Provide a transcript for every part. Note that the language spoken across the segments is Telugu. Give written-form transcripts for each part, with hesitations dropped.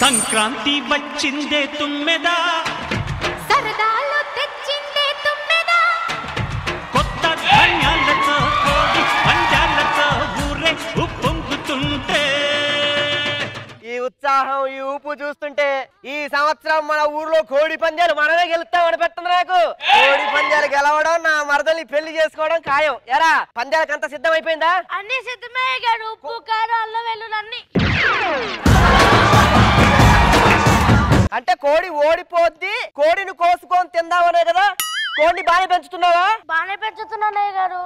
సంక్రాంతి వచ్చిందే తుమ్మెదా సరదాలు తెచ్చిందే తుమ్మెదా కొత్త ధాన్యాలతో కోడి పంజాలతో ఊరే ఉప్పొంగుతుంటే ఈ ఉత్సాహం ఈ ఊపు చూస్తుంటే ఈ సంవత్సరం మన ఊర్లో కోడి పందాలు మనమే గెలుస్తామని పెడుతుంది నాకు. కోడి పందాలు గెలవడం నా మరదల్ని పెళ్లి చేసుకోవడం ఖాయం. ఎరా పందాలకంత సిద్ధమైపోయిందా? అన్ని సిద్ధమే గారు. ఉప్పు కారం అల్లం వెల్లుల్లి అన్ని. అంటే కోడి ఓడిపోద్ది, కోడిని కోసుకొని తిందామనే కదా. కోడిని బాగా పెంచుతున్నావా? బాగానే పెంచుతున్నానే గారు.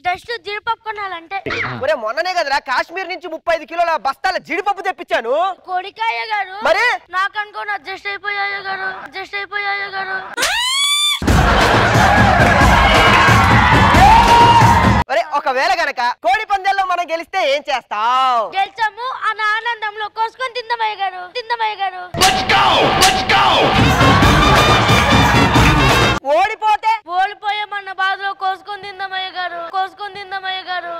జస్ట్ జీడిపప్పు కొనాలంటే. ఒరే మొన్ననే కదరా కాశ్మీర్ నుంచి 35 కిలోల బస్తాల జీడిపప్పు తెప్పించాను. కోడికాయ గారు. మరి నాకు అనుకోని అడ్జస్ట్ అయిపోయాయి గారు. అడ్జస్ట్ అయిపోయాయి గారు. ఒరే ఒకవేళ గనక కోడి పందాల్లో మనం గెలిస్తే ఏం చేస్తావు? గెలిచాము అన్న ఆనందంలో కోసుకొని తిందామయ్య గారు. తిందామయ్య గారు. ఓడిపోతే ఓడిపోయామన్న బాధలో కోసుకొని తిందామయ్య గారు. కోసుకొని తిందామయ్య గారు.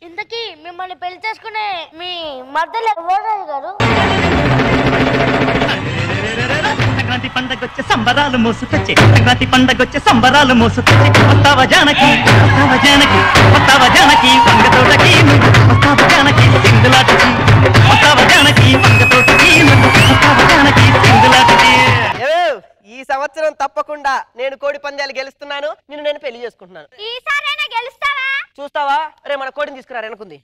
ఇంతకీ మిమ్మల్ని పెళ్లి చేసుకునే మీ మర్దలు ఎవరు గారు? సంక్రాంతి పండగొచ్చే సంబరాలు మోసుకొచ్చే సంక్రాంతి పండగొచ్చే సంబరాలు మోసుకొచ్చే వస్తావా జానకి వస్తావా జానకి వస్తావా జానకి వంగతోటకి వస్తావా జానకి సింగులాటకి వస్తావా జానకి వంగతోటకి వస్తావా జానకి సింగులాటకి. ఈ సంవత్సరం తప్పకుండా నేను కోడి పందాలు గెలుస్తున్నాను. నేను పెళ్లి చేసుకుంటున్నాను. ఈసారైనా గెలుస్తావా? చూస్తావా? అరే మన కోడిని తీసుకురా వెనకుంది.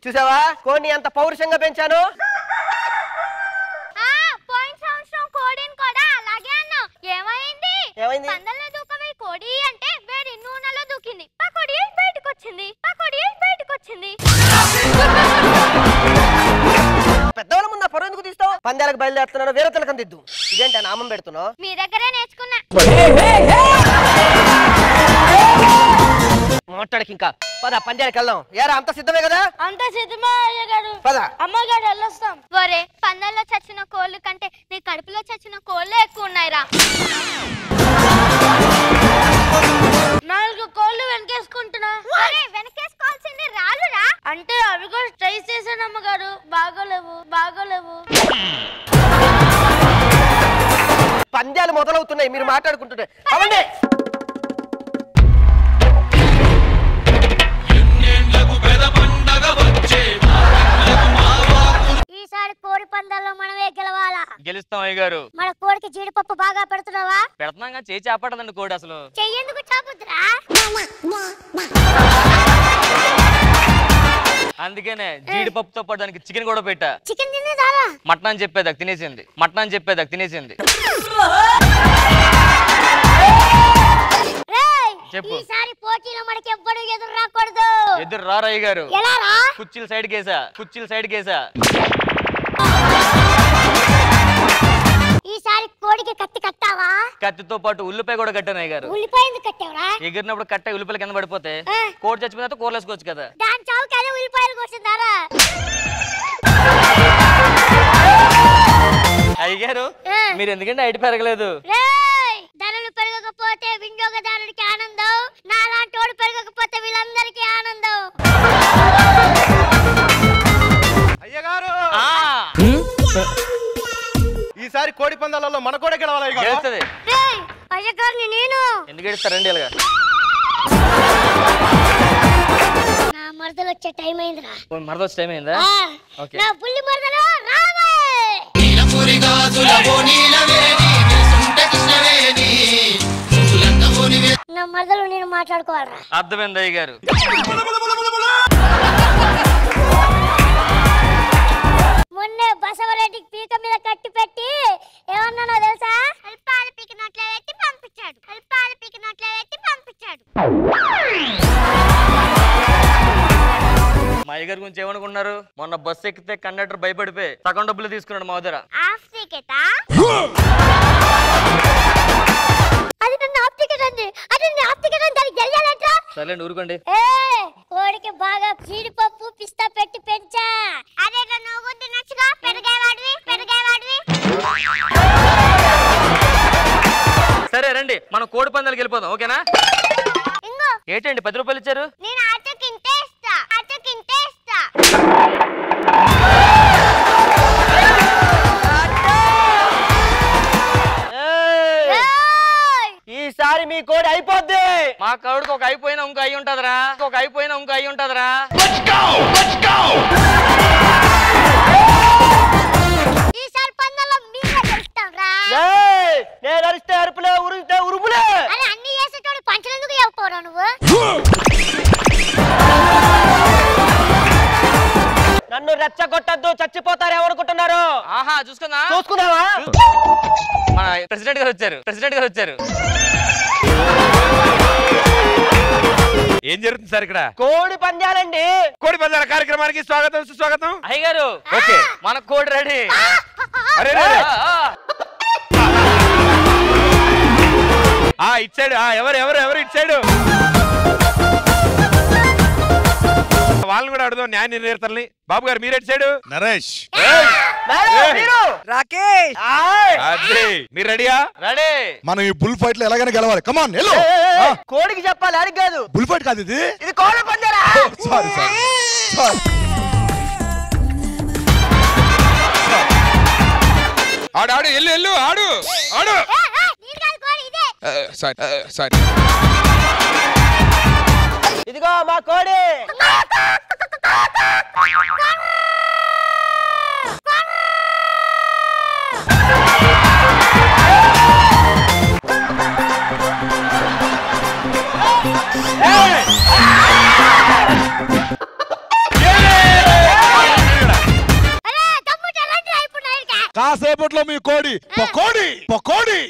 చూసావా కోడిని ఎంత పౌరుషంగా పెంచాను. పోయిన సంవత్సరం కోడిని కూడా అలాగే అన్నావు. ఏమైంది? పందల్లో దూకవే కోడి అంటే వేడి నూనెలో దూకింది. పకోడి బయటకు వచ్చింది. పకోడి బయటకు వచ్చింది. పెద్దవాళ్ళ ముందు పరువు ఎందుకు తీస్తావు? పందాలకు బయలుదేరుతున్నాను వేరే తిలకం దిద్దు. ఇదేంటి నామం పెడుతున్నావు? మీ దగ్గరే నేర్చుకున్నా. మాట్లాడకి ఇంకా పద పందాలకు వెళ్దాం. యారా అంత సిద్ధమే కదా? అంత సిద్ధమా అయ్యగారు? పద. అమ్మగారు వెళ్ళొస్తాం. ఒరే పందల్లో చచ్చిన కోళ్ళు కంటే నీ కడుపులో చచ్చిన కోళ్ళే ఎక్కువ ఉన్నాయిరా. 4 కోళ్ళు వెనకేసుకుంటున్నా. వెనకేసుకోవాల్సింది రాలురా. అంటే అవి కూడా ట్రై చేశాను అమ్మగారు. బాగోలేవు బాగోలేవు. పందాలు మొదలవుతున్నాయి మీరు మాట్లాడుకుంటుంటే. అవండి ఈసారి కోడి పందాల్లో మనమే గెలవాలా? గెలుస్తాం అయ్యగారు. మన కోడికి జీడిపప్పు బాగా పెడుతున్నావా? పెడుతున్నాగా చేయి చేపట్టదండి కోడి. అసలు చెయ్యేందుకు చాపుద్రా? అందుకనే జీడిపప్పుతో పాటు దానికి చికెన్ కూడా పెట్టా. చికెన్ తినేదారా? మటన్ అని చెప్పేది తినేసింది. మటన్ అని చెప్పేది తినేసింది. చెప్పు. ఈసారి పోటీలో మనకి ఎవ్వడు ఎదురు రాకూడదు. ఎదురు రారు అయ్యగారు. ఎలా రా? కుర్చీలు సైడ్ కేసా. కుర్చీలు సైడ్ కేసా. ఈసారి కోడికి కత్తి కట్టావా? కత్తితో పాటు ఉల్లిపాయ కూడా కట్టాను అయ్యగారు. ఉల్లిపాయ ఎందుకు కట్టావురా? ఎగిరినప్పుడు కట్ట ఉల్లిపాయలు కింద పడిపోతే కోడి చచ్చిపోయిన తర్వాత కూరలు వేసుకోవచ్చు కదా. దాని చావుకి అదే ఉల్లిపాయలు కోసిందారా? అయ్యగారు మీరు ఎందుకంటే ఐటీ పెరగలేదు? ధరలు పెరగకపోతే వినియోగదారుడికి ఆనందం. నాలాంటి వాడు పెరగకపోతే వీళ్ళందరికీ ఆనందం. అయ్యగారు ఈసారి కోడి పందాలలో మన కూడా గెలవాలి. అయ్యగారిని నేను ఎందుకు ఎడుస్తారండి ఇలాగా? నా మరదలు వచ్చే టైం అయిందిరా. మరద వచ్చే టైం అయిందా? నా పుల్లి మరదలు రావే. నా మరదలు నేను మాట్లాడుకోవాలరా. అర్థమైంది అయ్యగారు. మొన్నే బసవరెడ్డికి పీక మీద కట్టి పెట్టి ఏమన్నానో తెలుసా? అల్పాలు పీకినట్లే పెట్టి పంపించాడు. అల్పాలు పీకినట్లే పెట్టి పంపించాడు. మా అయ్యగారి గురించి ఏమనుకున్నారు? మొన్న బస్సు ఎక్కితే కండక్టర్ భయపడిపోయి సగం డబ్బులు తీసుకున్నాడు మా దగ్గర. హాఫ్ టికెటా? అది నన్ను హాఫ్ టికెట్ అండి. అది నన్ను హాఫ్ టికెట్ అని దానికి తెలియాలంట. సరే ఊరుకోండి. కోడికి బాగా జీడిపప్పు పిస్తా పెట్టి పెంచా. అదే నువ్వు గుద్ది నచ్చుగా పెరిగేవాడివి పెరిగేవాడివి. సరే రండి మనం కోడి పందాలకు వెళ్ళిపోదాం. ఓకేనా? ఇంగో ఏంటండి 10 రూపాయలు ఇచ్చారు? నేను ఆటకింటే ఇస్తా. ఆటకింటే మీ కోడి అయిపోద్ది. మా కౌడికి ఒక అయిపోయినా ఇంకో అయి ఉంటదిరా, ఒక అయిపోయినా ఇంకో అయి ఉంటదిరా. ఈసారి పందెంలో మీరే గెలుస్తాంరా. నేను అరిస్తే అరుపులే, ఉరిస్తే ఉరుపులే. అరే అన్ని చేసేటోడు పంచలెందుకు చెప్పపోరా నువ్వు? నన్ను రెచ్చగొట్టద్దు, చచ్చిపోతారు ఎవరుకుంటున్నారు. ఆహా చూసుకుందావా? మన ప్రెసిడెంట్ గారు వచ్చారు. ఏం జరుగుతుంది సార్ ఇక్కడ? కోడి పందాలండి. కోడి పందాల కార్యక్రమానికి స్వాగతం సుస్వాగతం. అయ్యగారు ఓకే, మన కోడి రెడీ. అరే ఇచ్చాడు. ఎవరు ఇచ్చాడు? వాళ్ళని కూడా అడుగుదాం, న్యాయ నిర్ణేతల్ని. బాబు గారు మీరు ఇచ్చాడు? నరేష్, రాకేష్, మీరు రెడీయా? రెడీ. మనం ఈ బుల్ ఫైట్ లో ఎలాగైనా గెలవాలి. కమాన్ వెళ్ళు. కోడికి చెప్పాలి, అడిగి కాదు. బుల్ ఫైట్ కాదు ఇది. ఇది కోడి పందాలా? సారీ. ఆడు ఎల్లు ఆడు. నేను కాదు కోడి ఇదే. సారీ. ఇదిగో మా కోడి. కాసేపట్లో మీ కోడి పకోడి.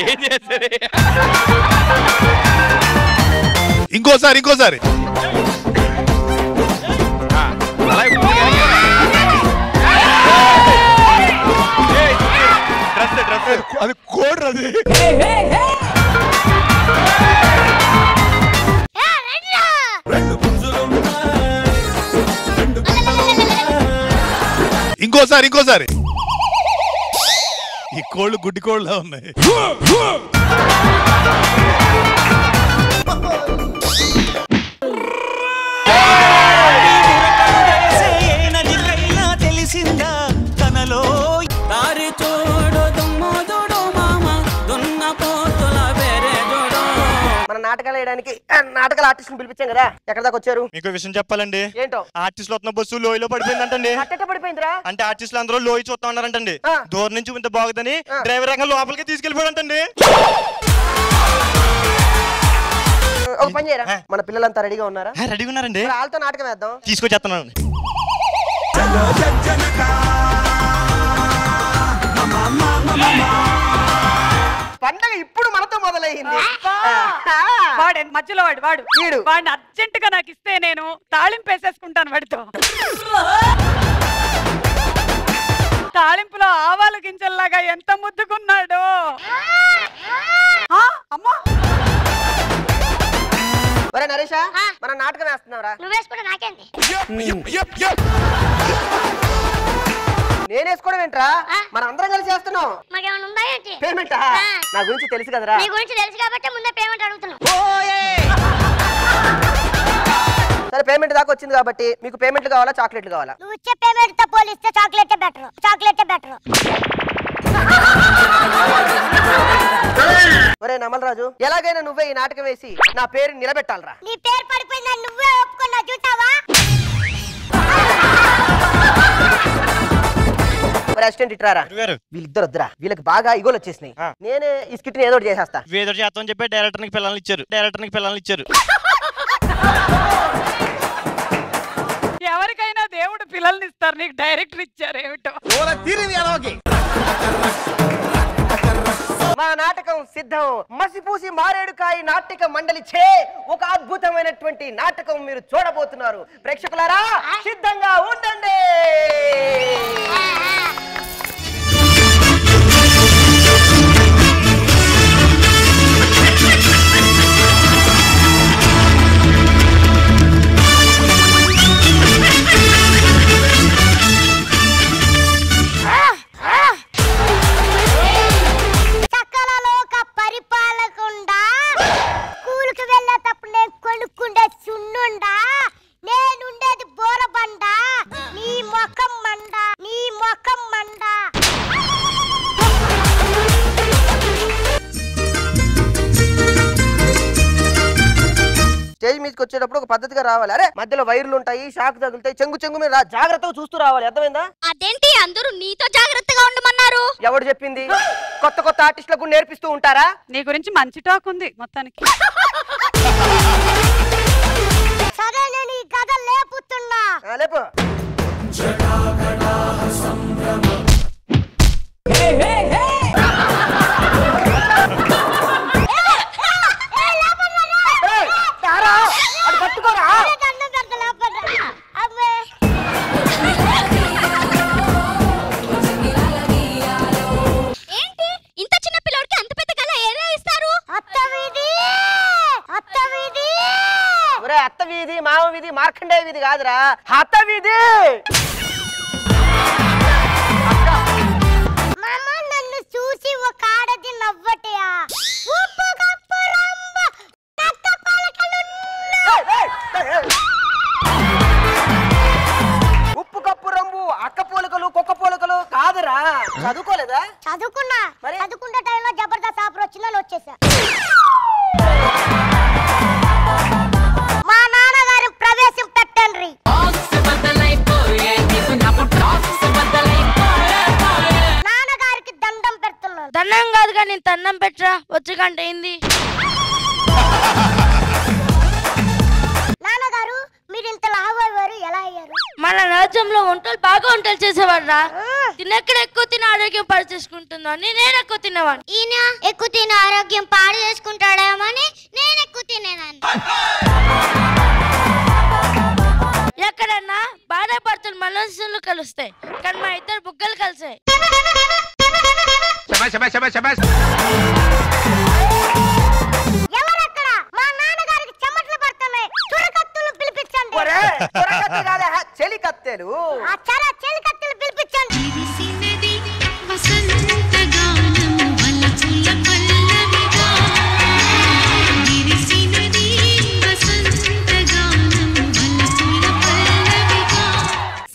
ఏం చేస్తారు? ఇంకోసారి అది కోడి. అది ఇంకోసారి ఈ కోళ్ళు గుడ్డి కోళ్ళ ఉన్నాయి. తెలిసిందా తనలో దారి చూడు దుమ్ముదుడు మామ దున్న పోతుల వేరే చూడు. మన నాటకాలు వేయడానికి నాటకాల ఆర్టిస్ట్ పిలిపించాం కదా, ఎక్కడ దాకా వచ్చారు? మీకు విషయం చెప్పాలండి. ఏంటో? ఆర్టిస్టులు వస్తున్న బస్సు లోయలో పడిపోయిందంటండి. అట్టెట్ట పడిపోయిందిరా? అంటే ఆర్టిస్టులు అందరూ లోయ చూస్తా ఉన్నారంటండి. దూరం నుంచి ఇంత బాగుందని డ్రైవర్ రంగం లోపలికి తీసుకెళ్ళిపోయాడంటండి. ఒక పని చేయరా, మన పిల్లలంతా రెడీగా ఉన్నారా? రెడీగా ఉన్నారండి. వాళ్ళతో నాటకం వేద్దాం. తీసుకొచ్చేస్తున్నాను. పండగ ఇప్పుడు మనతో మొదలైంది. వాడు మధ్యలో వాడు వీడు. వాడిని అర్జెంట్ గా నాకు ఇస్తే నేను తాళింపు వేసేసుకుంటాను వాడితో. తాళింపులో ఆవాలు గింజల్లాగా ఎంత ముద్దుకున్నాడు. అమ్మా ఒరే నరేషా, మనం నాటకం వేస్తున్నావురా. నువ్వు వేసుకుంటే నాకేంటి? నేను వేసుకోవడం ఏంట్రా, మనం అందరం కలిసి చేస్తున్నాం. మాకేమైనా ఉందా ఏంటి? పేమెంట్ నా గురించి తెలుసు కదరా. నీ గురించి తెలుసు కాబట్టి ముందే పేమెంట్ అడుగుతున్నావు. సరే, పేమెంట్ దాకా వచ్చింది కాబట్టి మీకు పేమెంట్లు కావాలా, చాక్లెట్లు కావాలా? నువ్వు ఇచ్చే పేమెంట్ తో పోలిస్తే చాక్లెట్ బెటర్. ఒరే నమలరాజు, ఎలాగైనా నువ్వే ఈ నాటకం వేసి నా పేరు నిలబెట్టాలరా. నీ పేరు పడిపోయిందని నువ్వే ఒప్పుకున్నా, చూసావా? అసిస్టెంట్ ఇట్రారా. వీళ్ళిద్దరు వద్దురా, వీళ్ళకి బాగా ఇగోలు వచ్చేసినాయి. నేనే ఈ స్కిట్ ని ఏదో చేసేస్తా. వేదో చేస్తామని చెప్పి డైరెక్టర్ కి పిల్లల్ని ఇచ్చారు. ఎవరికైనా దేవుడు పిల్లల్ని ఇస్తారు, నీకు డైరెక్టర్ ఇచ్చారు ఏమిటో. మా నాటకం సిద్ధం. మసిపూసి మారేడుకాయ నాటక మండలి చే ఒక అద్భుతమైనటువంటి నాటకం మీరు చూడబోతున్నారు. ప్రేక్షకులారా సిద్ధంగా ఉండండి. పరిపాలకుండా స్కూల్కి వెళ్ళేటప్పుడు నేను కొనుక్కుండే సున్నుండా, నేనుండేది బోరబండ, నీ ముఖం మండ. స్టేజ్ మీదకి వచ్చేటప్పుడు ఒక పద్ధతిగా రావాలి. అరే మధ్యలో వైర్లు ఉంటాయి, షాక్ తగులుతాయి, చెంగు మీద జాగ్రత్తగా చూస్తూ రావాలి. అర్థమైందా? అదేంటి అందరూ నీతో జాగ్రత్తగా ఉండమన్నారు? ఎవడు చెప్పింది? కొత్త ఆర్టిస్టులకు నేర్పిస్తూ ఉంటారా? నీ గురించి మంచి టాక్ ఉంది మొత్తానికి. సరే నేను ఈ కథ లేపుతున్నా. లేపు. ఏంటి ఇంత చిన్న పిల్లోడికి అంత పెద్ద కళ ఎలా ఇస్తారు? అత్త వీధి, మామ వీధి, మార్కండేయ వీధి కాదురా, హత వీధి. నన్ను చూసి ఒక ఆడది నవ్వటయా? ఉప్పు కప్పు రంబు, అక్క పోలికలు, కుక్క పోలికలు కాదురా. చదువుకోలేదా? చదువుకున్నా. మరి చదువుకున్న టైంలో జబర్దస్త్ ఆఫర్ వచ్చిందని వచ్చేసా. మా నాన్నగారు ప్రవేశం పెట్టండి. నాన్నగారికి దండం పెడుతున్నాను. దండం కాదుగా, నేను తన్నం పెట్టరా, వచ్చి గంట అయింది. నాన్నగారు మీరు ఇంత లావయ్యారు, ఎలా అయ్యారు? మన రాజ్యంలో బాగా వంటలు చేసేవాడ్రా. తినెక్కడ ఎక్కువ తిని ఆరోగ్యం పాడు చేసుకుంటుందని నేను ఎక్కువ తినేవాడిని. ఈయన ఎక్కువ తిని ఆరోగ్యం పాడు చేసుకుంటాడేమని నేను ఎక్కువ తినేదాన్ని. ఎక్కడన్నా భార్య భర్తలు మనసులు కలుస్తాయి, కానీ మా ఇద్దరు బుగ్గలు కలిసాయి. ఎవరక్కడ? మా నాన్నగారికి చెమటలు పడుతున్నాయి, చురకత్తులు పిలిపించండి. చెలికత్తెలు. చెలికత్తెలు పిలిపించండి.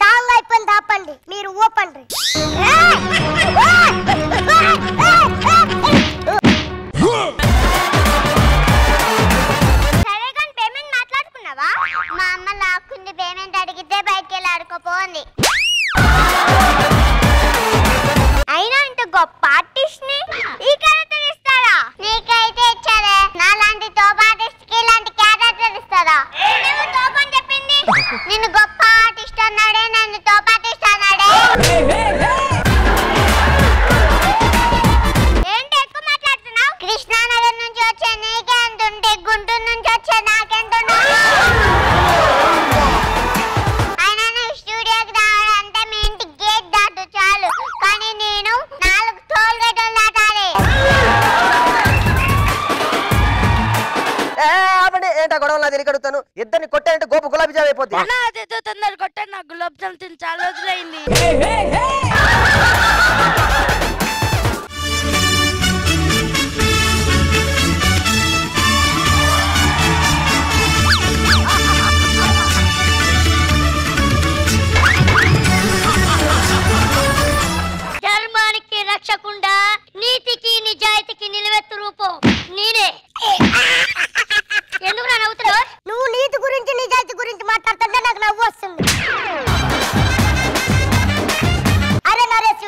సాంగ్ అయిపోయింది, ఆపండి, మీరు ఊపండి. సరే కానీ పేమెంట్ మాట్లాడుకున్నావా? మా అమ్మ లాక్కుంది, పేమెంట్ అడిగితే బయటికి వెళ్ళి ఆడుకోపోంది. అయినా ఇంత గొప్ప ఆర్టిస్ట్ ని ఈ క్యారెక్టర్ ఇస్తారా? నీకైతే ఇచ్చారే, నాలాంటి టాప్ ఆర్టిస్ట్ కి ఇలాంటి క్యారెక్టర్ ఇస్తారా? నువ్వు టాప్ అని చెప్పింది, నిన్ను గొప్ప ఆర్టిస్ట్ అన్నాడే, నన్ను టాప్ ఆర్టిస్ట్ అన్నాడే. ఏంటి ఎక్కువ మాట్లాడుతున్నావు? కృష్ణానగర్ నుంచి వచ్చే నీకే అంత ఉంటే గుంటూరు నుంచి వచ్చే నాకెంత? అయినా నువ్వు స్టూడియోకి రావాలంటే మీ ఇంటి గేట్ దాటు చాలు, కానీ నేను 4 టోల్ గేట్లు దాటాలి. ఏంటా గొడవ? నా తెలియ కడుగుతాను. ఇద్దరిని కొట్టాయంటే గోపు గులాబీ జామ్ అయిపోద్ది. అదేదో తొందర కొట్టాను, నాకు గులాబ్ జామ్ తిని చాలా రోజులైంది. ధర్మానికి రక్షకుండా, నీతికి నిజాయితీకి నిలవెత్తు రూపం నేనే. ఎందుకు నవ్వుతున్నావు? నువ్వు నీతి గురించి నిజాయితీ గురించి మాట్లాడుతుంటే నాకు నవ్వు వస్తుంది. అరే నరేష్,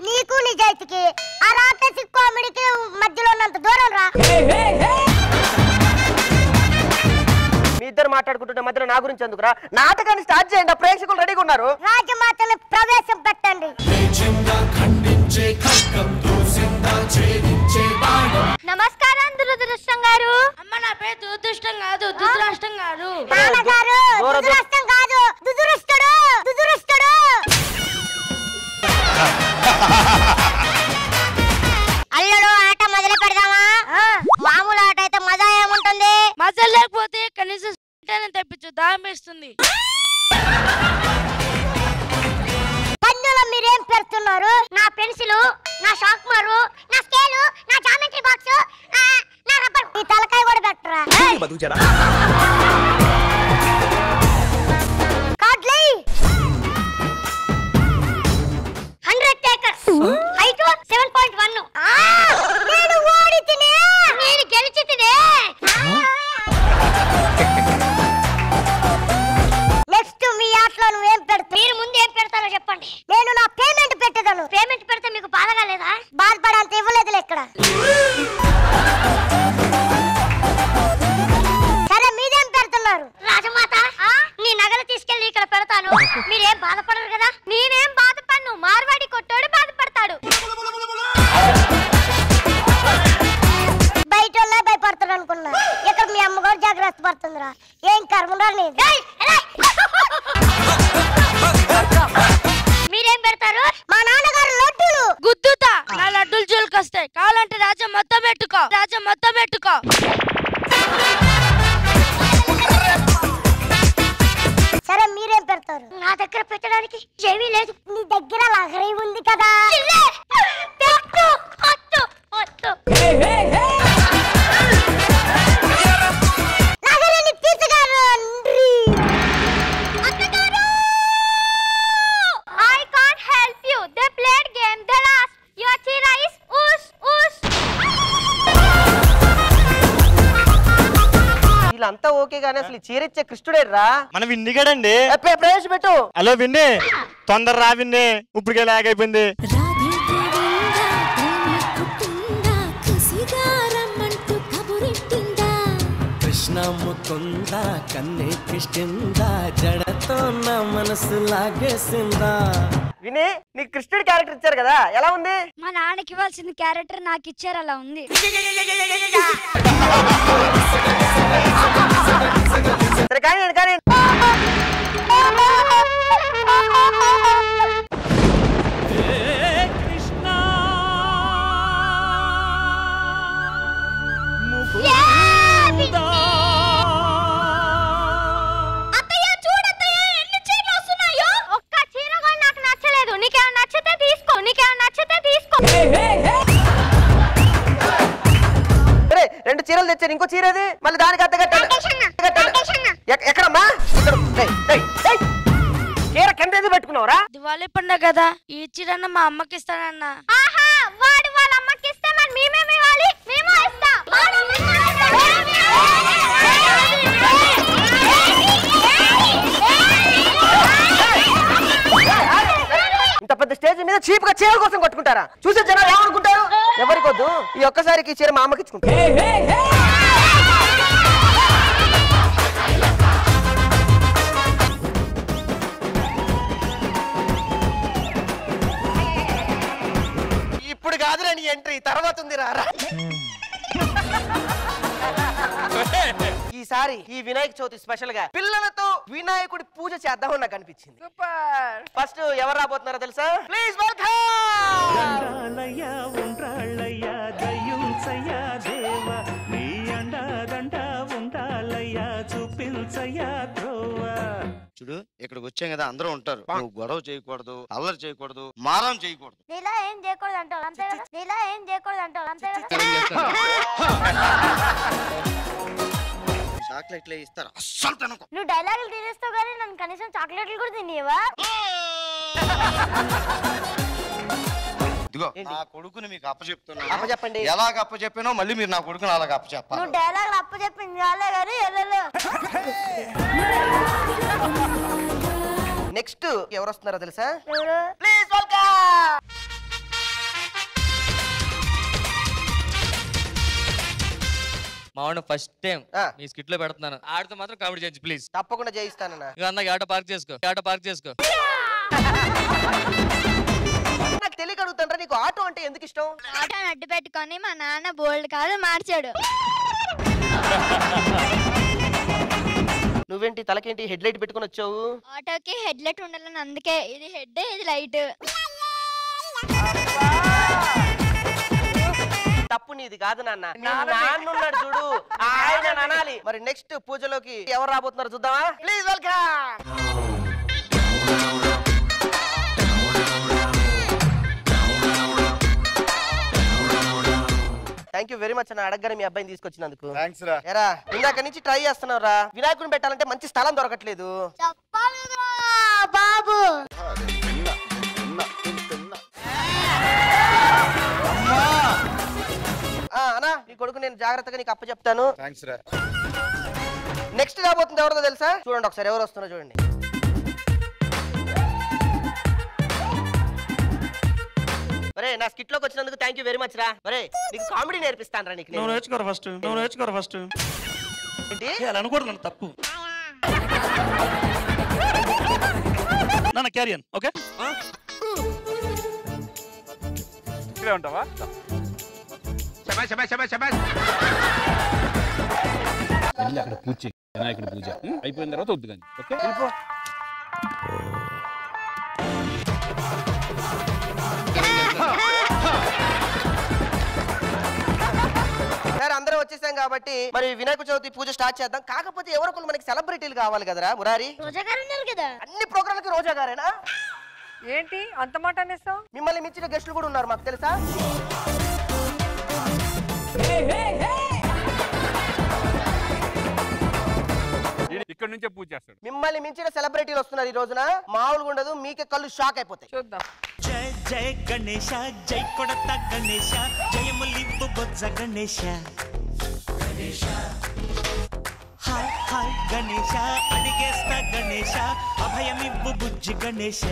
నీకు నిజాయితీకి ఆ రాకేష్ కామెడీకి మధ్యలో ఉన్నంత దూరం రా. మీ ఇద్దరు మాట్లాడుకుంటుంటే మధ్యలో నా గురించి ఎందుకురా? నాటకాన్ని స్టార్ట్ చేయండి, ప్రేక్షకులు రెడీగా ఉన్నారు. రాజమాతని ప్రవేశం పెట్టండి. నమస్కారం దురదృష్టం గారు. అమ్మ నా పేరు దురదృష్టం కాదు, దురదృష్టం గారు. నాన్నగారు దురదృష్టం కాదు, దురదృష్టడు. అల్లుడు ఆట మొదలు పెడదామా? మామూలు ఆట అయితే మజా ఏముంటుంది? మజా లేకపోతే కనీసం తెప్పించు, దాహం వేస్తుంది. పందులో మీరేం పెడుతున్నారు? నా పెన్సిల్, నా షార్ప్నర్, నా స్కేల్, నా జామెట్రీ బాక్స్, నా రబ్బర్. ఈ తలకాయ కూడా పెట్టరా? కార్డ్లీ 100 టేకర్స్, హైట్ 7.1. నేను ఓడి తినే, నేను గెలిచి తినే. కష్టపడుతుందిరా. ఏం కర్మరా లేదు. మీరేం పెడతారు? మా నాన్నగారు లడ్డూలు. గుద్దుతా నా లడ్డూలు జోలికొస్తాయి. కావాలంటే రాజా మొత్తం పెట్టుకో, రాజా మొత్తం పెట్టుకో. సరే మీరేం పెడతారు? నా దగ్గర పెట్టడానికి ఏమీ లేదు. నీ దగ్గర లహరి ఉంది కదా. లహరిని తీసుకురండి. I can't help you. They played game. They lost. Your chira is ush ush. వీళ్ళంతా ఓకే గానీ అసలు ఈ చీర ఇచ్చే కృష్ణుడేరా? మన విన్ని గడండి. ప్రవేశపెట్టు. హలో విన్ని, తొందర రా విన్ని, ఇప్పటికే లాగ్ అయిపోయింది. కృష్ణ ముకుంద కన్నే కృష్ణిందా జడతో నా మనసు లాగేసిందా. విని నీకు కృష్ణుడి క్యారెక్టర్ ఇచ్చారు కదా, ఎలా ఉంది? మా నాన్నకి ఇవ్వాల్సిన క్యారెక్టర్ నాకు ఇచ్చారు, అలా ఉంది. సరే కానీ కానీ రెండు చీరలు తెచ్చారు, ఇంకో చీర అది మళ్ళీ దానికి అత్త కట్టాలి. ఎక్కడమ్మా? చీర కింద పెట్టుకున్నావురా? దివాళీ పండుగ కదా, ఈ చీరన్న మా అమ్మకి ఇస్తానన్నా. వాడు వాళ్ళ అమ్మకి ఇస్తే మరి మేమేమి ఇవ్వాలి? మేము ఇస్తాం. ఇంత పెద్ద స్టేజ్ మీద చీప్ గా చీరల కోసం కొట్టుకుంటారా? చూసే జనాలు ఏమనుకుంటారు? ఎవరికొద్దు, ఈ ఒక్కసారికి చీర మా అమ్మకి ఇచ్చుకుంటా. ఇప్పుడు కాదురా నీ ఎంట్రీ, తర్వాత ఉంది రారా. ఈసారి ఈ వినాయక చవితి స్పెషల్ గా పిల్లలతో వినాయకుడి పూజ చేద్దామని నాకు అనిపించింది. ఫస్ట్ ఎవరు రాబోతున్నారో తెలుసా? Please welcome. చూడు, ఇక్కడికి వచ్చాం కదా, అందరూ ఉంటారు. నువ్వు గొడవ చేయకూడదు, అల్లరి చేయకూడదు, మారం చేయకూడదు. నీలా ఏం చేయకూడదు అంటావు అంతే కదా. నీలా ఏం చేయకూడదు అంటావు అంతే కదా. చాక్లెట్లే ఇస్తారు, అస్సలు తినకు. నువ్వు డైలాగులు తినేస్తావు కానీ నన్ను కనీసం చాక్లెట్లు కూడా తినేవా? ఇదిగో నా కొడుకుని మీకు అప్పచెప్తున్నా. అప్పచెప్పండి. ఎలాగ అప్పచెప్పానో మళ్ళీ మీరు నా కొడుకుని అలాగ అప్పచెప్పాలి. నువ్వు డైలాగులు అప్పచెప్పింది చాలే కానీ ఎల్లెలు. నెక్స్ట్ ఎవరు వస్తున్నారో తెలుసా? Please welcome. మావాడు ఫస్ట్ టైం మీ స్కిట్ లో పెడుతున్నాను, ఆడితో మాత్రం కామెడీ చేయించు ప్లీజ్. తప్పకుండా చేయిస్తానన్నా. ఇక అన్నకి ఆటో పార్క్ చేసుకో, ఆటో పార్క్ చేసుకో. నాకు తెలియక అడుగుతాండ్రా, నీకు ఆటో అంటే ఎందుకు ఇష్టం? ఆటోని అడ్డు పెట్టుకొని మా నాన్న బోల్డ్ కాదు మార్చాడు. నువ్వేంటి తలకేంటి హెడ్ లైట్ పెట్టుకుని వచ్చావు? ఆటోకి హెడ్ లైట్ ఉండాలని, అందుకే ఇది హెడ్ ఇది లైట్. తప్పు నీది కాదు నాన్న, నాన్న ఉన్నాడు చూడు, ఆయన అనాలి. మరి నెక్స్ట్ పూజలోకి ఎవరు రాబోతున్నారు చూద్దామా? Please welcome. Thank you very much అన్న, అడగగానే మీ అబ్బాయిని తీసుకొచ్చినందుకు. ఎరా ఇందాక నుంచి ట్రై చేస్తున్నావు రా, వినాయకుడిని పెట్టాలంటే మంచి స్థలం దొరకట్లేదు. బాబు అన్నా, నీ కొడుకు నేను జాగ్రత్తగా నీకు అప్ప చెప్తాను. నెక్స్ట్ రాబోతుంది ఎవరిదో తెలుసా? చూడండి ఒకసారి ఎవరు వస్తున్నారో చూడండి. ఒరే నా స్కిట్ లోకి వచ్చినందుకు థ్యాంక్ యూ వెరీ మచ్ రా. ఒరే నీకు కామెడీ నేర్పిస్తాను రా. నీకు నువ్వు నేర్చుకోరా ఫస్ట్, నువ్వు నేర్చుకోరా ఫస్ట్. ఏంటి అలా అనకూడదు, నన్ను తప్పు. నాన్న క్యారియన్ ఓకే ఇక్కడే ఉంటావా? శబాష్ శబాష్ శబాష్ శబాష్. వెళ్ళి అక్కడ పూజ చేయి, వినాయకుడి పూజ అయిపోయిన తర్వాత వద్దు కానీ. ఓకే సార్ అందరం వచ్చేసాం కాబట్టి మరి వినాయక చవితి పూజ స్టార్ట్ చేద్దాం. కాకపోతే ఎవరో ఒకరు మనకి సెలబ్రిటీలు కావాలి కదరా మురారి. రోజా గారు ఉన్నారు కదా. అన్ని ప్రోగ్రాంలకి రోజా గారేనా? ఏంటి అంత మాట అనేసావు? మిమ్మల్ని మించిన గెస్టులు కూడా ఉన్నారు మాకు తెలుసా. ఇక్కడ నుంచే పూజ చేస్తాడు. మిమ్మల్ని మించిన సెలబ్రిటీలు వస్తున్నారు ఈ రోజున. మామూలుగా ఉండదు, మీకే కళ్ళు షాక్ అయిపోతాయి. చూద్దాం. జై జై గణేశ, జై కొడత గణేశ, జయములివ్వు బొజ్జ గణేశ. హాయ్ హాయ్ గణేశ, అడిగేస్తా గణేశ, అభయమివ్వు బుజ్జి గణేశ.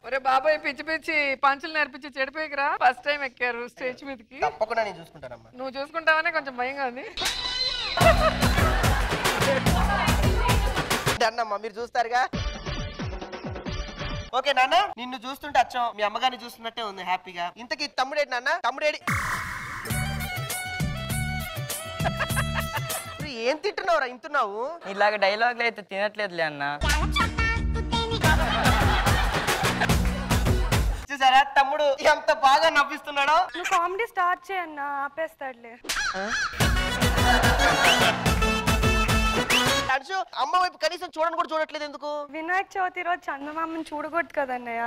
ఒరే బాబాయ్, పిచ్చి పిచ్చి పంచులు నేర్పించి చెడిపోయిరా. ఫస్ట్ టైం ఎక్కారు స్టేజ్ మీదకి. తప్పకుండా నేను చూసుకుంటానమ్మా. నువ్వు చూసుకుంటావనే కొంచెం భయంగా ఉంది. అన్నమ్మా మీరు చూస్తారుగా. ఓకే నాన్న, నిన్ను చూస్తుంటే అచ్చం మీ అమ్మగారిని చూస్తున్నట్టే ఉంది హ్యాపీగా. ఇంతకీ తమ్ముడేడి నాన్న? తమ్ముడేడి? ఏం తింటున్నావురా ఇంటున్నావు? ఇలాగ డైలాగ్లు అయితే తినట్లేదులే అన్న. చూసారా తమ్ముడు ఎంత బాగా నవ్విస్తున్నాడో. నువ్వు కామెడీ స్టార్ట్ చేయన్నా, ఆపేస్తాడులే. అమ్మ వైపు కనీసం చూడని కూడా చూడట్లేదు ఎందుకు? వినాయక చవితి రోజు చందమామని చూడకూడదు కదన్నయ్య.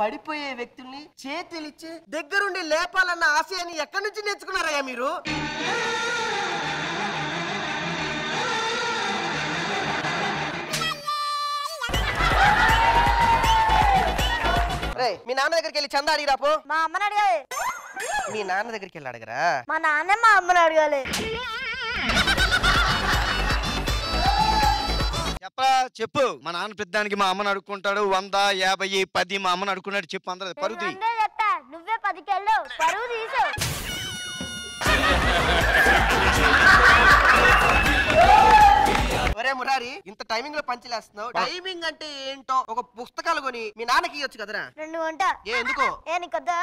పడిపోయే వ్యక్తుల్ని చేతులిచ్చి దగ్గరుండి లేపాలన్న ఆశయాన్ని ఎక్కడి నుంచి నేర్చుకున్నారయ్యా మీరు? మీ నాన్న దగ్గరికి వెళ్ళి చందా అడిగి రాపో. మా అమ్మని అడగాలి. మీ నాన్న దగ్గరికి వెళ్ళి అడగరా? మా నాన్న మా అమ్మని అడగాలి. చెప్పరా చెప్పు. మా నాన్న పెద్దానికి మా అమ్మని అడుక్కుంటాడు. 100, 50, 10 మా అమ్మని అడుక్కున్నాడు. చెప్పు అందరూ పరుగు. నువ్వే 10కి వెళ్ళు, పరువు తీసు. ఒరే మురారి, ఇంత టైమింగ్ లో పంచలేస్తున్నావు. టైమింగ్ అంటే ఏంటో ఒక పుస్తకాలు కొని మీ నాన్నకి ఇవ్వచ్చు కదరా. 2 గంట. ఎందుకు? ఏనికొద్దా.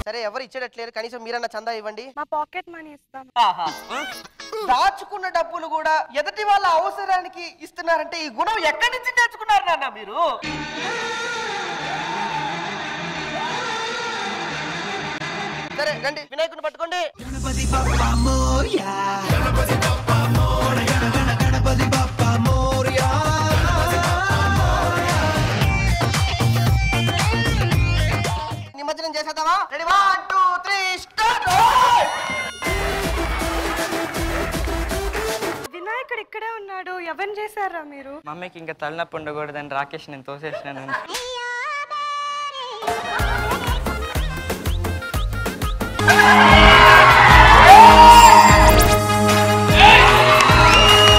సరే ఎవరు ఇచ్చేటట్లేరు, కనీసం మీరన్నా చందా ఇవ్వండి. మా పాకెట్ మనీ ఇస్తాం. దాచుకున్న డబ్బులు కూడా ఎదుటి వాళ్ళ అవసరానికి ఇస్తున్నారంటే ఈ గుణం ఎక్కడి నుంచి నేర్చుకున్నారు నాన్న మీరు? సరే రండి, వినాయకుడిని పట్టుకోండి. గణపతి బప్పా మోరియా, గణపతి బప్పా మోరియా, గణపతి బప్పా మోరియా. నిమజ్జనం చేసేద్దామా? Ready 1 2 3 start. వినాయకుడు ఇక్కడే ఉన్నాడు. ఎవరిని చేశారా మీరు? మమ్మీకి ఇంకా తలనొప్పి ఉండకూడదని రాకేష్ నేను తోసేసినాను.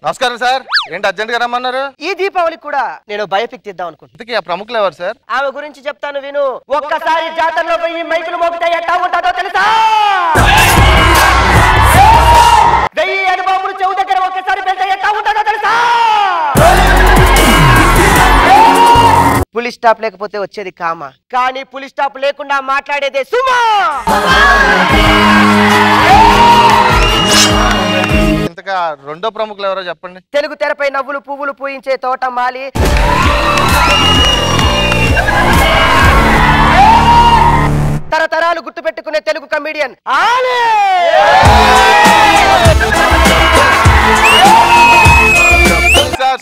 నమస్కారం సార్. ఏంటి అర్జెంట్ గా రమ్మన్నారు? ఈ దీపావళికి కూడా నేను బయోపిక్ తీద్దాం అనుకుంటున్నా. ఆ ప్రముఖులు ఎవరు సార్? ఆమె గురించి చెప్తాను విను. ఒక్కసారి జాతరలో పోయి మైకులు మోగితే ఎట్టా ఉంటుందో తెలుసా? 1000 అనుభవములు చెవు దగ్గర ఒక్కసారి పెడితే ఎట్టా ఉంటుందో తెలుసా? పులి స్టాప్ లేకపోతే వచ్చేది కామ, కానీ పులి స్టాప్ లేకుండా మాట్లాడేదే సుమా. ఇంతగా రెండో ప్రముఖులు ఎవరో చెప్పండి. తెలుగు తెరపై నవ్వులు పువ్వులు పూయించే తోట మాలి, తరతరాలు గుర్తుపెట్టుకునే తెలుగు కమెడియన్ ఆలే.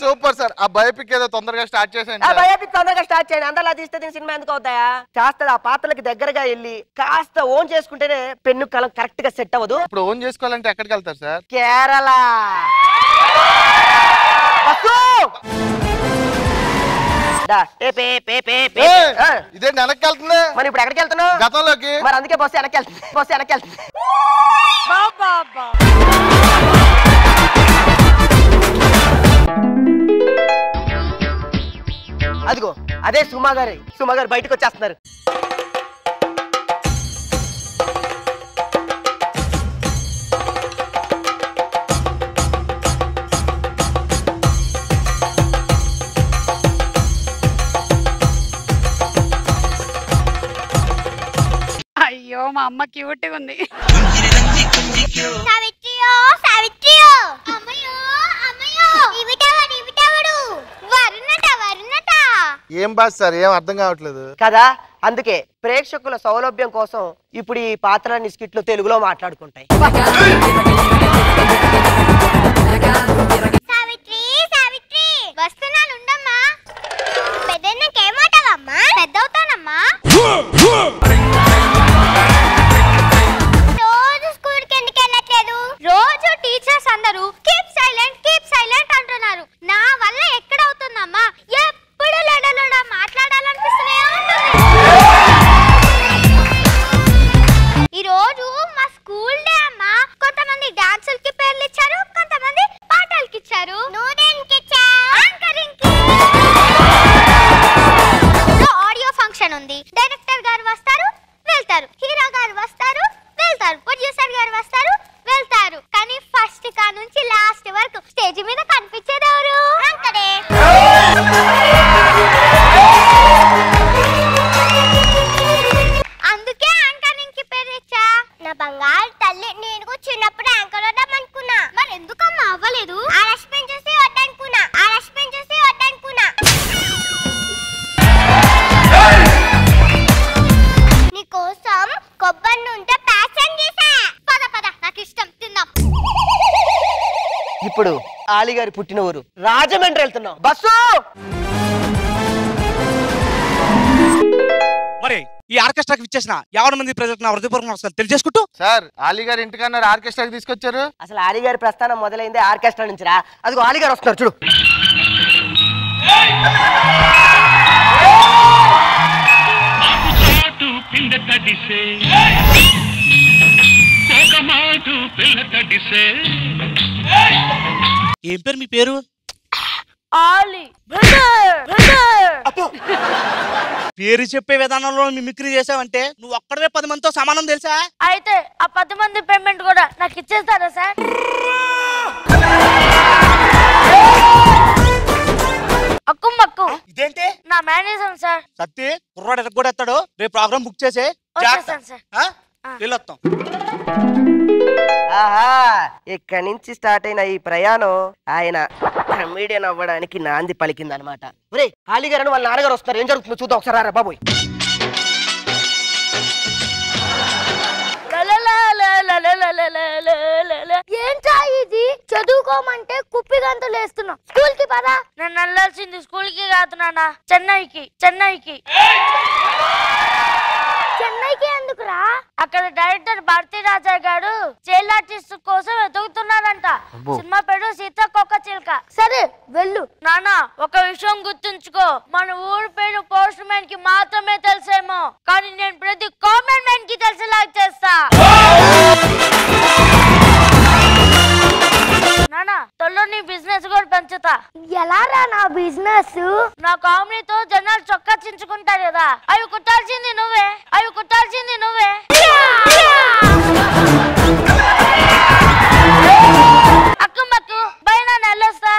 Super sir. ఆ బయోపిక్ ఏదో తొందరగా స్టార్ట్ చేసేయండి. ఆ బయోపిక్ తొందరగా స్టార్ట్ చేయండి. అందరిలా తీస్తే దీని సినిమా ఎందుకు అవుతాయా? కాస్త ఆ పాత్రలకు దగ్గరగా వెళ్ళి కాస్త ఓన్ చేసుకుంటేనే పెన్ను కలం కరెక్ట్ గా సెట్ అవ్వదు. ఇప్పుడు ఓన్ చేసుకోవాలంటే ఎక్కడికి వెళ్తారు సార్? కేరళ. ఇదే వెనక్కి వెళ్తుంది. మరి ఇప్పుడు ఎక్కడికి వెళ్తున్నావు? గతంలోకి. మరి అందుకే బస్సు వెనక్కి వెళ్తుంది. బస్సు వెనక్కి వెళ్తుంది. అదిగో అదే సుమా గారు బయటకు వచ్చేస్తున్నారు. మా అమ్మ క్యూట్ గా ఉంది. సావిత్రియో సావిత్రియో అమ్మయ్యో అమ్మయ్యో ఇవిటవడు ఇవిటవడు వరుణట వరుణట. ఏం బాస్ సార్ ఏం అర్థం కావట్లేదు కదా, అందుకే ప్రేక్షకుల సౌలభ్యం కోసం ఇప్పుడు ఈ పాత్రని స్కిట్లు తెలుగులో మాట్లాడుకుంటాయి. సావిత్రి సావిత్రి వస్తున్నాను ఉండమ్మా. పెద్దన్నకేమాటవమ్మా? పెద్దవుతానమ్మా. రోజు స్కూల్ కి ఎందుకు వెళ్ళట్లేదు? రోజు టీచర్స్ అందరూ కీప్ సైలెంట్ అంటున్నారు. నా వల్ల ఎక్కడ అవుతుందమ్మా? ఎప్పుడు లడలడ మాట్లాడాలనిపిస్తూనే ఉంటుంది. ఈ రోజు మా స్కూల్ డే అమ్మా. కొంతమంది డాన్సులకి పేర్లు ఇచ్చారు, కొంతమంది పాటలకి ఇచ్చారు. నువ్వు దేనికి ఇచ్చావు? యాంకరింగ్ కి. ఆడియో ఫంక్షన్ ఉంది. డైరెక్టర్ గారు వస్తారు వెళ్తారు, హీరో గారు వస్తారు వెళ్తారు, ప్రొడ్యూసర్ గారు వస్తారు వెళ్తారు. కానీ ఫస్ట్ కా నుంచి లాస్ట్ వరకు స్టేజ్ మీద కనిపించేది ఎవరు? యాంకరే. అందుకే యాంకరింగ్ కి పేరు ఇచ్చా. నా బంగారు తల్లి, నేను కూడా చిన్నప్పుడు యాంకర్ వద్దాం అనుకున్నా. మరి ఎందుకమ్మా అవ్వలేదు? ఆ రష్మిని చూసి వద్దనుకున్నా. నీకోసం కొబ్బరి నూనె ప్యాషన్ చేసా. పద పద, నాకు ఇష్టం, తిందాం. ఇప్పుడు ఆలి గారి పుట్టిన ఊరు రాజమండ్రి వెళ్తున్నాం. బస్సు మరి ఈ ఆర్కెస్ట్రాకి ఇచ్చేసిన 50 మంది ప్రజలకు నా హృదయపూర్వక నమస్కారం తెలియజేసుకుంటూ సార్ ఆలీ గారు ఇంటికన్నా ఆర్కెస్ట్రాకి తీసుకొచ్చారు. అసలు ఆలి గారి ప్రస్థానం మొదలైందే ఆర్కెస్ట్రా నుంచి రా. అదిగో ఆలి గారు వస్తున్నారు చూడు. ఏం పేరు మీ పేరు? ఆలి బ్రదర్. పేరు చెప్పే విధానంలో మిమిక్రీ చేసావంటే నువ్వు ఒక్కడే 10 మందితో సమానం తెలుసా? అయితే ఆ 10 మంది పేమెంట్ కూడా నాకు ఇచ్చేస్తారా సార్? అక్కు ఇదేంటి నా మేనేజర్ సార్. సత్తి కుర్రాడు ఎక్కడ కూడా ఎత్తాడు. రేపు ప్రోగ్రామ్ బుక్ చేసే వెళ్ళొస్తాం. ఆహా, ఇక్కడి నుంచి స్టార్ట్ అయిన ఈ ప్రయాణం ఆయన కమెడియన్ అవ్వడానికి నాంది పలికిందనమాట. ఒరే ఆలి గారు వాళ్ళ నాన్నగారు వస్తారు, ఏం జరుగుతుందో చూద్దాం ఒకసారి. రా బాబోయ్. ఏంటా ఇది? చదువుకోమంటే కుప్పి గంతులు వేస్తున్నావు. స్కూల్ కి పదా. నన్ను వెళ్ళాల్సింది స్కూల్ కి కాదు నాన్న, చెన్నైకి. చెన్నైకి ఎందుకురా? అక్కడ డైరెక్టర్ భారతీ రాజా గారు చైల్డ్ ఆర్టిస్ట్ కోసం వెతుకుతున్నారంట. సినిమా పేరు సీతాకోక చిలుక. సరే వెళ్ళు. నానా ఒక విషయం గుర్తుంచుకో, మన ఊరు పేరు పోస్ట్ మ్యాన్ కి మాత్రమే తెలుసేమో, కానీ నేను ప్రతి కామన్ మ్యాన్ కి తెలిసేలా చేస్తా. నానా తొల్లో నీ బిజినెస్ కూడా పెంచుతా. ఎలా రా నా బిజినెస్? నా కామెడీతో జనాలు చొక్కా చించుకుంటారు కదా, అవి కుట్టాల్సింది నువ్వే. అక్కమ్మక్కు బయట నెల్లేస్తా.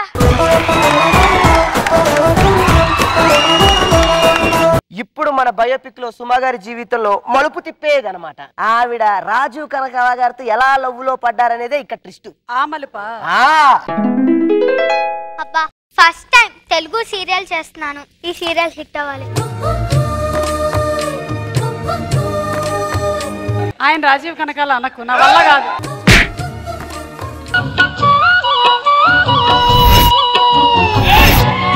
ఇప్పుడు మన బయోపిక్ లో సుమా గారి జీవితంలో మలుపు తిప్పేదనమాట. ఆవిడ రాజు కనకాల గారితో ఎలా లవ్ లో పడ్డారనేదే ఇక్కడ ట్విస్ట్. అబ్బా ఫస్ట్ టైం తెలుగు సీరియల్ చేస్తున్నాను. ఈ సీరియల్ హిట్ అవ్వాలి. ఆయన రాజీవ్ కనకాల అనకు, నా వల్ల కాదు.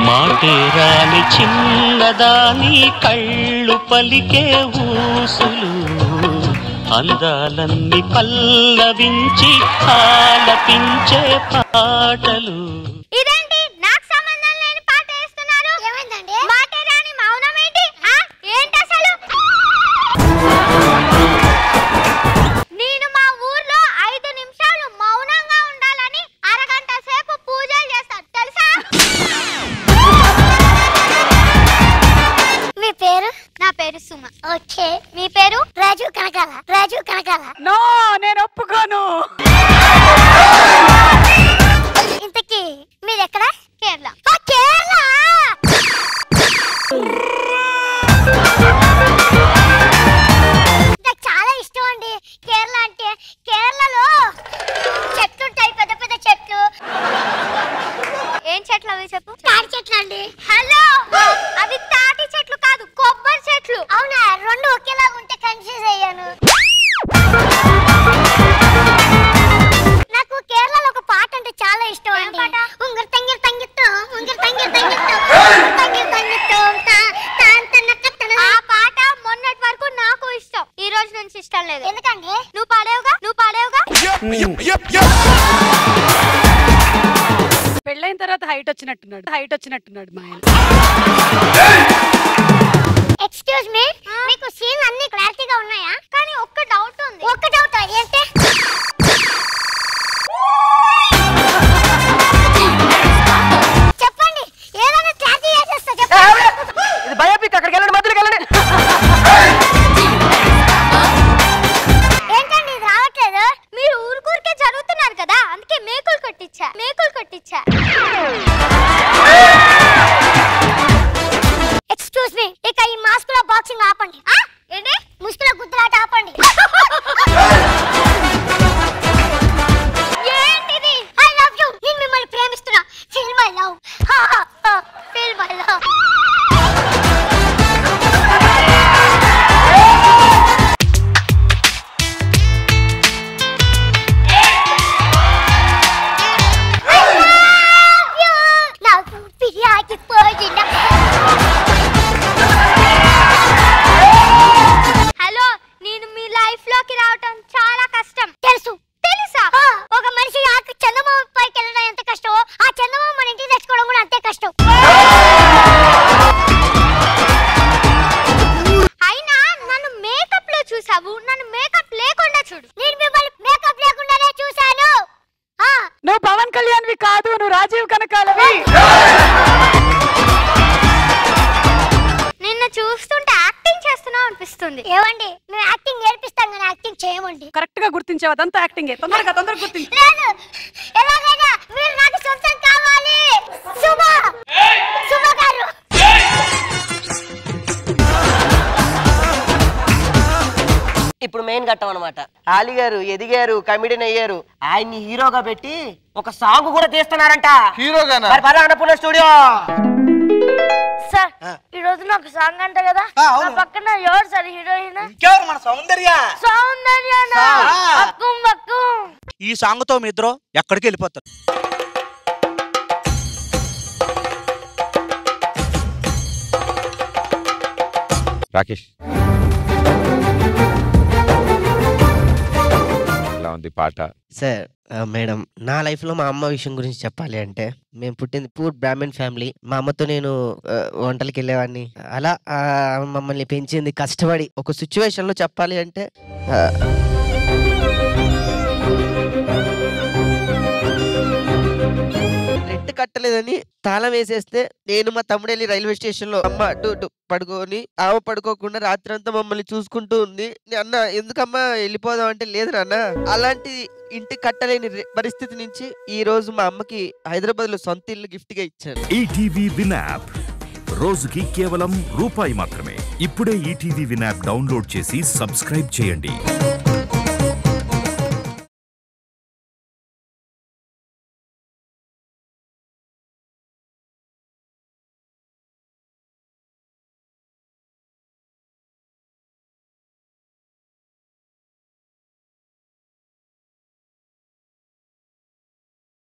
మాటేరాని చిన్నదాని కళ్ళు పలికే ఊసులు, అందాలన్నీ పల్లవించి ఆలపించే పాటలు. ఇదేంటి నాకు సంబంధం లేని పాట వేస్తున్నారు? ఏమైందండి? మాటేరాని మౌనం ఏంటి? ఏంటి అసలు? నేను మా ఊర్లో 5 నిమిషాలు మౌనంగా ఉండాలని అరగంట సేపు పూజలు చేస్తాను తెలుసా? మీ పేరు? నా పేరు సుమ. ఓకే. మీ పేరు? రాజు కనకాల. నో, నేను ఒప్పుకోను. ఇంతకీ మీరెక్కడ? కేరళ. కేరళ నాకు చాలా ఇష్టం అండి. వచ్చినట్టున్నాడు మా ఆయన. ఎక్స్క్యూజ్ మీ, మీకు సీన్ అన్ని క్లారిటీగా ఉన్నాయా? కానీ ఒక్క డౌట్ ఉంది. ఒక్క డౌట్ ఏంటి? చెప్పండి, ఏదైనా క్లారిటీ చేసేస్తా. చెప్పండి. ఇది బయోపిక్, అక్కడికి వెళ్ళండి, మధ్యలోకి వెళ్ళండి. ఏంటండి ఇది రావట్లేదు? మీరు ఊరికే జరుగుతున్నారు కదా, అందుకే మేకులు కొట్టించా. ఎక్స్క్యూజ్ మీ, ఇక ఈ మాస్కుల బాక్సింగ్ ఆపండి. ఏంటి ముస్కుల గుద్దులాట ఆపండి. ఏంటిది? ఐ లవ్ యు, నేను మిమ్మల్ని ప్రేమిస్తున్నా. Feel my love, feel my love. Hello, నేను మీ లైఫ్ లోకి రావటం చాలా కష్టం. తెలుసా? ఒక మనిషి చందమామ పైకి వెళ్ళడం ఎంత కష్టమో, ఆ చందమామ మన ఇంటికి తెచ్చుకోవడం కూడా అంతే కష్టం. అయినా నన్ను మేకప్ లో చూసావు, నన్ను మేకప్ లేకుండా చూడు. నేను మిమ్మల్ని మేకప్ లేకుండానే చూశాను. నువ్వు పవన్ కళ్యాణ్వి కాదు, నువ్వు రాజీవ్ కనకాలవి. నిన్ను చూస్తుంటే యాక్టింగ్ చేస్తున్నావు అనిపిస్తుంది. ఏమండి, మేము యాక్టింగ్ నేర్పిస్తాం కానీ యాక్టింగ్ చేయమండి. కరెక్ట్ గా గుర్తించావు, అదంతా యాక్టింగే. తొందరగా గుర్తించు. లేదు, ఎలాగైనా మీరు నాకు సొంతం కావాలి. శుభ గారు, ఇప్పుడు మెయిన్ ఘట్టం అనమాట. ఆలీ గారు ఎదిగారు, కమిడియన్ అయ్యారు. ఆయన్ని హీరోగా పెట్టి ఒక సాంగ్ కూడా తీస్తున్నారంట. హీరోగానా? మరి పద అన్నపూర్ణ స్టూడియో. సార్, ఈ రోజు నాకు సాంగ్ అంట కదా, నా పక్కన ఎవరు సార్ హీరోయిన్? మన సౌందర్య. ఈ సాంగ్ తో మీ ఇద్దరు ఎక్కడికి వెళ్ళిపోతారు. రాకేష్, ఎలా ఉంది పాట? సార్, మేడం, నా లైఫ్లో మా అమ్మ విషయం గురించి చెప్పాలి అంటే, మేము పుట్టింది పూర్ బ్రాహ్మణ్ ఫ్యామిలీ. మా అమ్మతో నేను వంటలకి వెళ్ళేవాడిని. అలా మమ్మల్ని పెంచింది కష్టపడి. ఒక సిచ్యువేషన్లో చెప్పాలి అంటే, రెంట్ కట్టలేదని తాళం వేసేస్తే నేను మా తమ్ముడు వెళ్ళి రైల్వే స్టేషన్ లో అమ్మ అటు పడుకొని, ఆమె పడుకోకుండా రాత్రంతా మమ్మల్ని చూసుకుంటూ ఉంది. అన్న ఎందుకమ్మా వెళ్ళిపోదాం అంటే, లేదు నాన్న, అలాంటి ఇంటి కట్టలేని పరిస్థితి నుంచి ఈ రోజు మా అమ్మకి హైదరాబాద్ లో సొంత ఇల్లు గిఫ్ట్ గా ఇచ్చాను. ఈటీవీ విన్ యాప్ రోజుకి కేవలం రూపాయి మాత్రమే. ఇప్పుడే ఈటీవీ విన్ యాప్ డౌన్లోడ్ చేసి సబ్స్క్రైబ్ చేయండి.